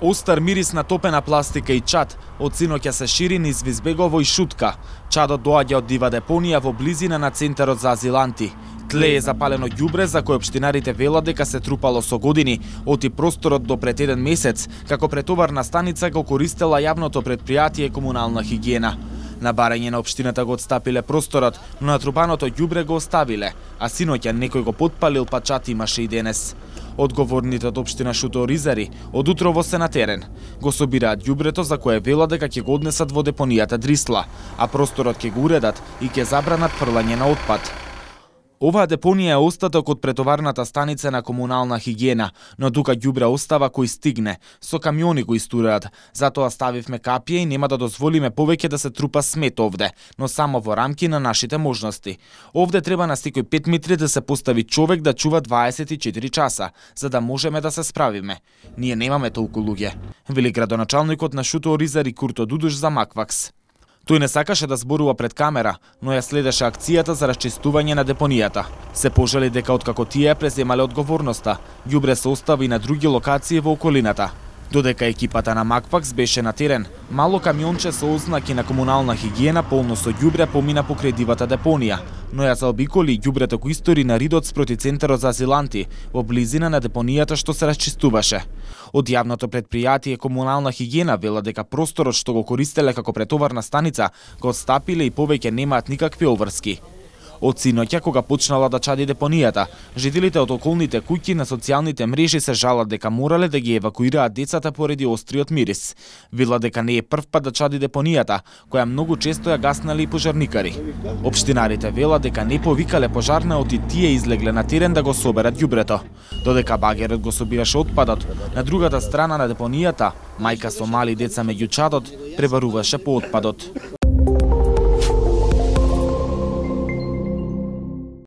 Остар мирис на топена пластика и чад од синоќа се шири низ Визбегово и Шутка. Чадот доаѓа од дива депонија во близина на центарот за азиланти. Тлее запалено ѓубре за кој општинарите велат дека се трупало со години, оти просторот до пред еден месец, како претоварна станица го користела јавното предпријатие Комунална хигиена. На барање на општината го отстапиле просторот, но натрупаното ѓубре го оставиле, а синоќа некој го потпалил, па чат имаше и денес. Одговорните од општина Шуто-Оризари од утрово се на терен. Го собираат ѓубрето за кое велат дека ќе го однесат во депонијата Дрисла, а просторот ќе го уредат и ќе забранат фрлање на отпад. Оваа депонија е остаток од претоварната станица на Комунална хигиена, но тука ѓубре остава кој стигне, со камиони го истураат. Затоа ставивме капија и нема да дозволиме повеќе да се трупа смет овде, но само во рамки на нашите можности. Овде треба на секој 5 метри да се постави човек да чува 24 часа, за да можеме да се справиме. Ние немаме толку луѓе, вели градоначалникот на Шуто-Оризари Курто Дудуш за Маквакс. Тој не сакаше да зборува пред камера, но ја следеше акцијата за расчистување на депонијата. Се пожали дека откако тие ја преземале одговорноста, ѓубре се остави на други локации во околината. Додека екипата на Маквакс беше на терен, мало камионче со ознаки на Комунална хигиена полно со ѓубре помина покрај дивата депонија, но ја заобиколи ѓубрето кој истори на ридот спроти центарот за азиланти во близина на депонијата што се расчистуваше. Од јавното предпријатие Комунална хигиена велат дека просторот што го користеле како претоварна станица го отстапиле и повеќе немаат никакви обврски. Од синоќа, кога почнала да чади депонијата, жителите од околните куќи на социјалните мрежи се жалат дека морале да ги евакуираат децата поради остриот мирис. Велат дека не е прв пат да чади депонијата, која многу често ја гаснали и пожарникари. Општинарите велат дека не повикале пожарна, оти тие излегле на терен да го соберат ѓубрето. Додека багерот го собираше отпадот, на другата страна на депонијата, мајка со мали деца меѓу чадот пребаруваше по отпадот.